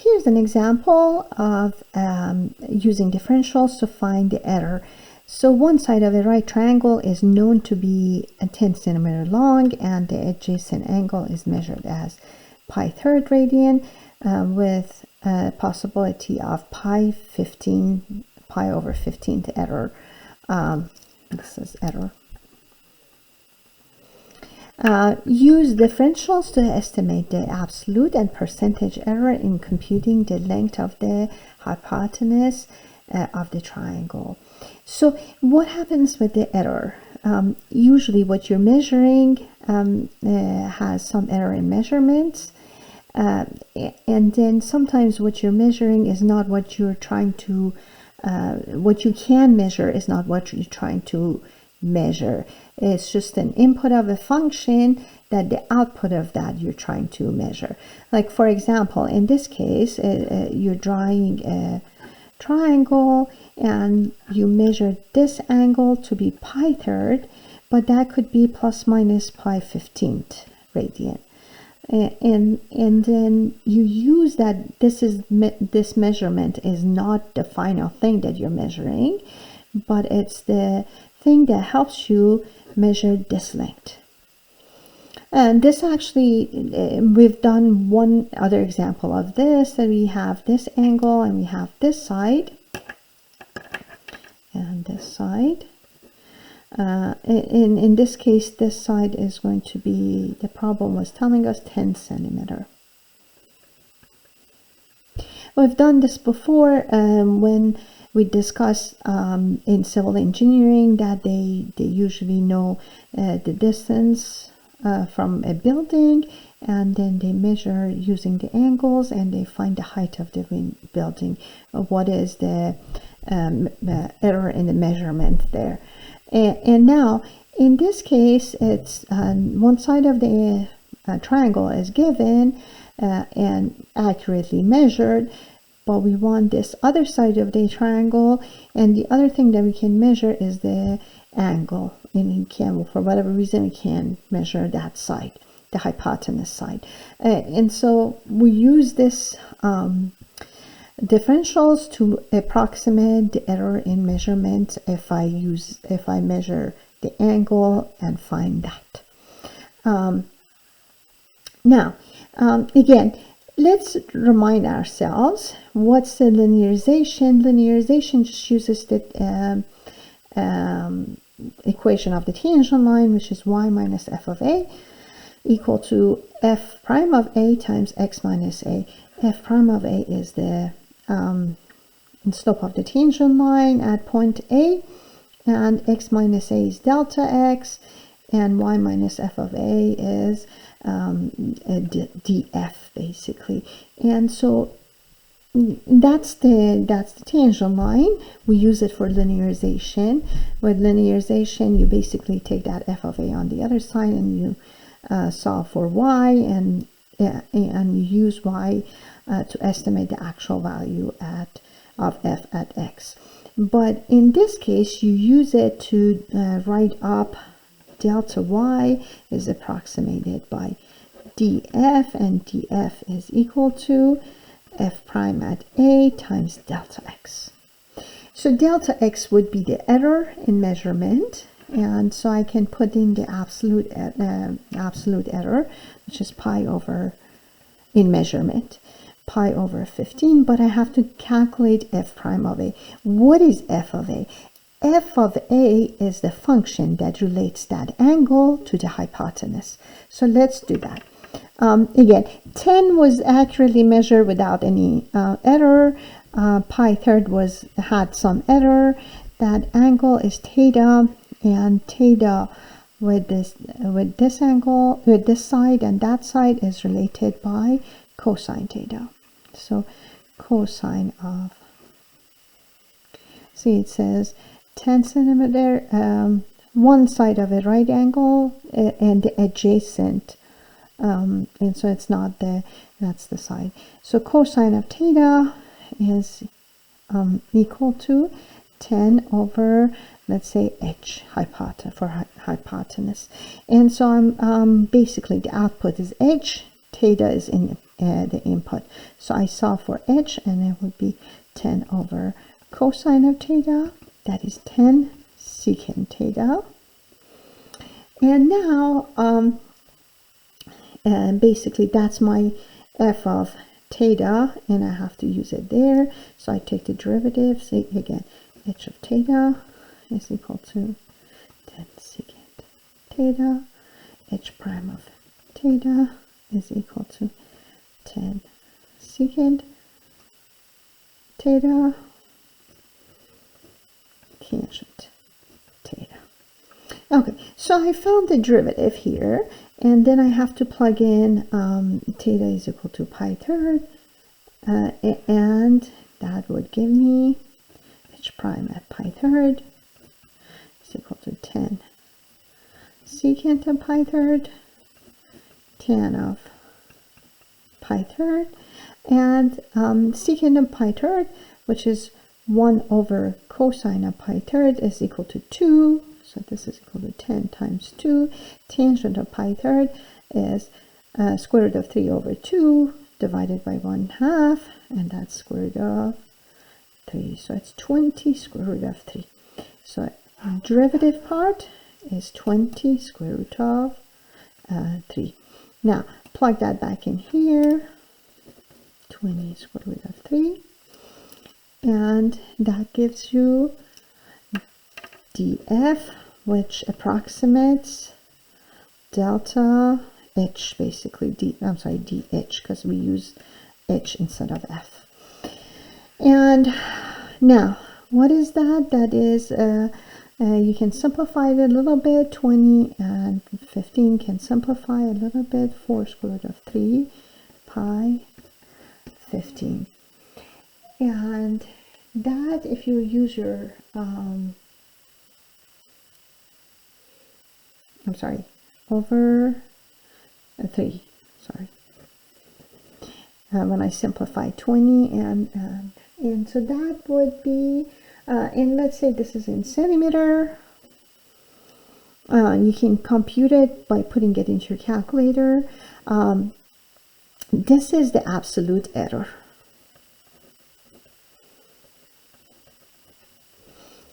here's an example of using differentials to find the error. So one side of a right triangle is known to be 10 centimeter long, and the adjacent angle is measured as pi third radian with a possibility of pi over 15th error. This is error. Use differentials to estimate the absolute and percentage error in computing the length of the hypotenuse of the triangle. So what happens with the error? Usually what you're measuring has some error in measurements, and then sometimes what you're measuring is not what you're trying to what you can measure is not what you're trying to measure. It's just an input of a function that the output of that you're trying to measure. Like for example, in this case, you're drawing a triangle and you measure this angle to be pi third, but that could be plus minus pi 15th radian. And then you use that this measurement is not the final thing that you're measuring, but it's the thing that helps you measure this length. And this actually, we've done one other example of this, that we have this angle and we have this side and this side. In this case, this side is going to be, the problem was telling us 10 centimeter. We've done this before when we discussed in civil engineering that they usually know the distance from a building, and then they measure using the angles and they find the height of the building. What is the error in the measurement there? And now in this case, it's one side of the triangle is given and accurately measured, but we want this other side of the triangle, and the other thing that we can measure is the angle, and we can, for whatever reason, we can measure that side, the hypotenuse side. And so we use this differentials to approximate the error in measurement if I measure the angle and find that. Now, again, let's remind ourselves, what's the linearization? Linearization just uses the equation of the tangent line, which is y minus f of a equal to f prime of a times x minus a. F prime of a is the slope of the tangent line at point A, and x minus a is delta x, and y minus f of a is df basically. And so that's the tangent line. We use it for linearization. With linearization, you basically take that f of a on the other side and you solve for y, and you use y to estimate the actual value of f at x. But in this case, you use it to write up delta y is approximated by df, and df is equal to f prime at a times delta x. So delta x would be the error in measurement, and so I can put in the absolute error, which is pi over, in measurement, pi over 15, but I have to calculate f prime of a. What is f of a? F of a is the function that relates that angle to the hypotenuse. So let's do that. Again, 10 was accurately measured without any error. Pi third had some error. That angle is theta, and theta with this angle, with this side and that side, is related by cosine theta. So cosine of, see, it says 10 centimeter, one side of a right angle and the adjacent, and so it's not that's the side. So cosine of theta is equal to 10 over, let's say, h, hypotenuse, and so I'm basically the output is h theta is in the input. So I solve for h, and it would be 10 over cosine of theta. That is 10 secant theta. And now, basically, that's my f of theta, and I have to use it there. So I take the derivative. So again, h of theta is equal to 10 secant theta. H prime of theta is equal to 10 secant theta tangent theta. Okay, so I found the derivative here, and then I have to plug in theta is equal to pi third, and that would give me h prime at pi third is equal to 10 secant of pi third tan of pi third, and secant of pi third, which is 1 over cosine of pi third, is equal to 2. So this is equal to 10 times 2. Tangent of pi third is square root of 3 over 2 divided by 1/2, and that's square root of 3. So it's 20 square root of 3. So derivative part is 20 square root of 3. Now plug that back in here, 20 square root of 3, and that gives you df, which approximates delta h, basically dh, because we use h instead of f. And now, what is that? That is, you can simplify it a little bit. 20 and 15 can simplify a little bit. 4 square root of 3 pi 15. And that, if you use your, over 3, when I simplify 20, and so that would be, and let's say this is in centimeter. You can compute it by putting it into your calculator. This is the absolute error.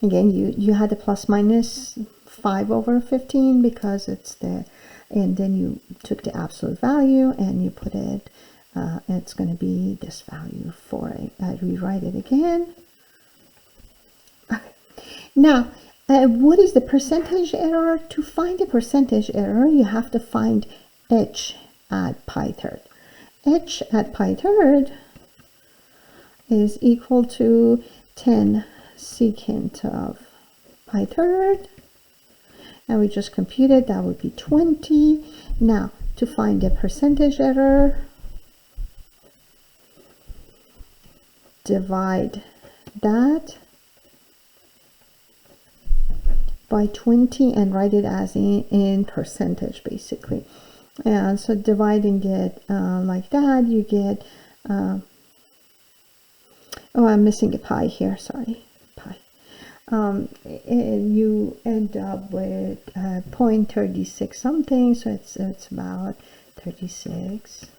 Again, you had the plus minus 5 over 15 because it's the, and then you took the absolute value and you put it, it's going to be this value for it. I rewrite it again. Okay. Now, what is the percentage error? To find the percentage error, you have to find h at pi third. H at pi third is equal to 10 secant of pi third, and we just computed that would be 20. Now to find the percentage error, divide that by 20 and write it as in percentage, basically. And so dividing it like that, you get oh, I'm missing a pi here, sorry, pi. And you end up with 0.36 something, so it's about 36%.